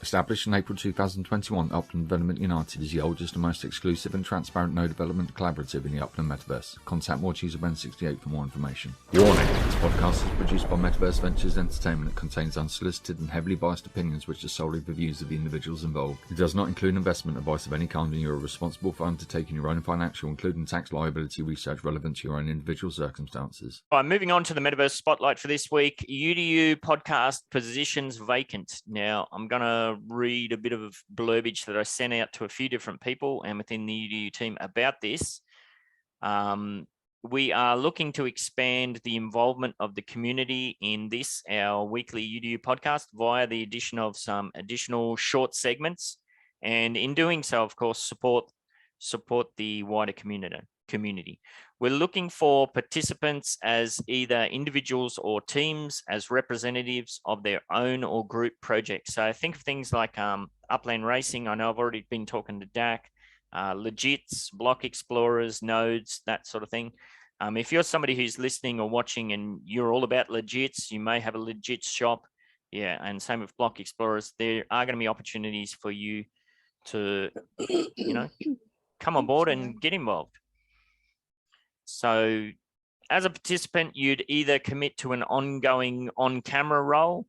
Established in April 2021, Upland Development United is the oldest and most exclusive and transparent no development collaborative in the Upland Metaverse. Contact Morecheese at 68 for more information. Warning: this podcast is produced by Metaverse Ventures Entertainment and contains unsolicited and heavily biased opinions which are solely the views of the individuals involved. It does not include investment advice of any kind, and you are responsible for undertaking your own financial, including tax liability research relevant to your own individual circumstances. All right, moving on to the Metaverse Spotlight for this week. UDU Podcast positions vacant. Now, I'm going to read a bit of blurbage that I sent out to a few different people and within the UDU team about this. We are looking to expand the involvement of the community in this, our weekly UDU podcast, via the addition of some additional short segments. And in doing so, of course, support the wider community. We're looking for participants as either individuals or teams as representatives of their own or group projects. So think of things like Upland Racing. I know I've already been talking to Dak, Legits, Block Explorers, Nodes, that sort of thing. If you're somebody who's listening or watching and you're all about Legits, you may have a Legits shop. Yeah, and same with Block Explorers. There are going to be opportunities for you to, come on board and get involved. So as a participant, you'd either commit to an ongoing on-camera role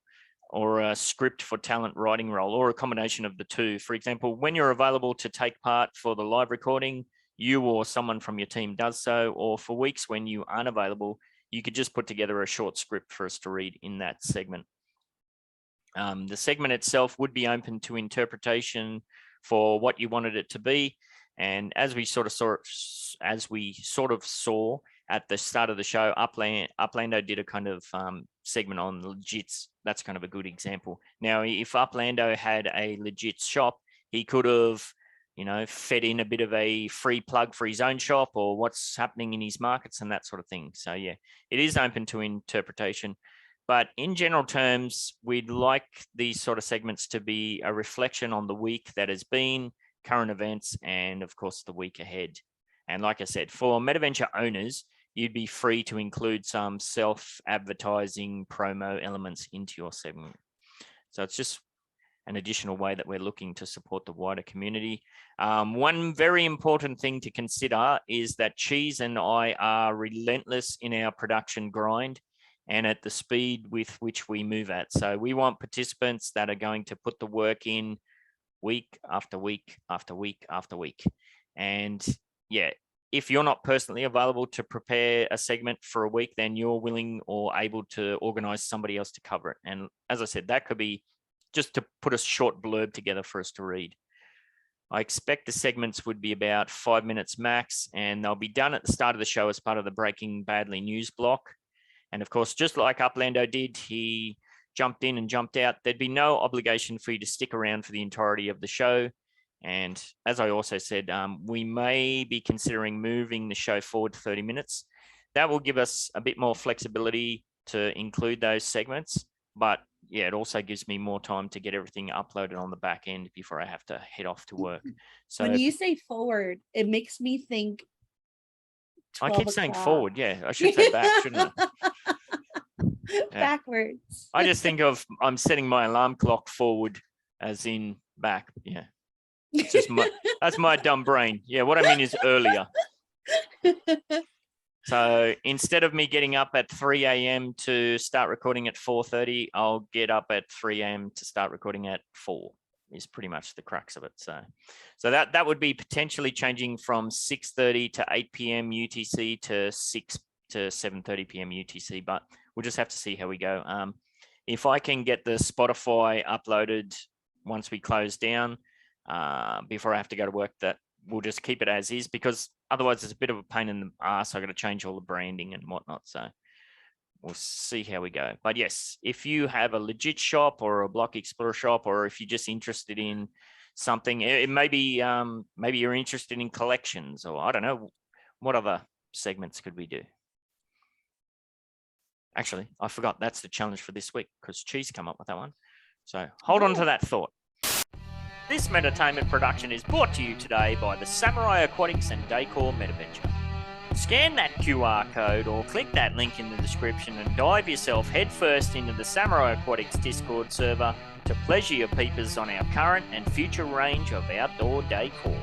or a script for talent writing role, or a combination of the two. For example, when you're available to take part for the live recording, you or someone from your team does so, or for weeks when you aren't available, you could just put together a short script for us to read in that segment. The segment itself would be open to interpretation for what you wanted it to be. And as we sort of saw at the start of the show, Uplando did a kind of segment on Legits. That's kind of a good example. Now, if Uplando had a Legits shop, he could have, fed in a bit of a free plug for his own shop or what's happening in his markets and that sort of thing. So yeah, it is open to interpretation. But in general terms, we'd like these sort of segments to be a reflection on the week that has been, current events, and of course the week ahead. And like I said, for MetaVenture owners, you'd be free to include some self-advertising promo elements into your segment. So it's just an additional way that we're looking to support the wider community. One very important thing to consider is that Cheese and I are relentless in our production grind and at the speed with which we move at. So we want participants that are going to put the work in week after week after week after week. And yeah, if you're not personally available to prepare a segment for a week, then you're willing or able to organize somebody else to cover it. And as I said, that could be just to put a short blurb together for us to read. I expect the segments would be about 5 minutes max, and they'll be done at the start of the show as part of the Breaking Badly news block. And of course, just like Uplando did, he jumped in and jumped out. There'd be no obligation for you to stick around for the entirety of the show. And as I also said, we may be considering moving the show forward to 30 minutes. That will give us a bit more flexibility to include those segments. But yeah, it also gives me more time to get everything uploaded on the back end before I have to head off to work. So when you say forward, it makes me think I keep saying forward. Yeah, I should say back, shouldn't I? Yeah. Backwards. I just think of I'm setting my alarm clock forward as in back. Yeah. It's just that's my dumb brain. Yeah, what I mean is earlier. So instead of me getting up at 3 a.m. to start recording at 4:30, I'll get up at 3 a.m. to start recording at 4 is pretty much the crux of it. So that would be potentially changing from 6:30 to 8 p.m. UTC to 6 to 7:30 p.m. UTC, but we'll just have to see how we go. If I can get the Spotify uploaded once we close down, before I have to go to work, that we'll just keep it as is, because otherwise it's a bit of a pain in the ass. I got to change all the branding and whatnot. So we'll see how we go. But yes, if you have a Legit shop or a Block Explorer shop, or if you're just interested in something, it may be, maybe you're interested in collections, or I don't know, what other segments could we do? Actually, I forgot. That's the challenge for this week because Cheese come up with that one. So hold on to that thought. This Metatainment production is brought to you today by the Samurai Aquatics and Decor Metaventure. Scan that QR code or click that link in the description and dive yourself headfirst into the Samurai Aquatics Discord server to pleasure your peepers on our current and future range of outdoor decor.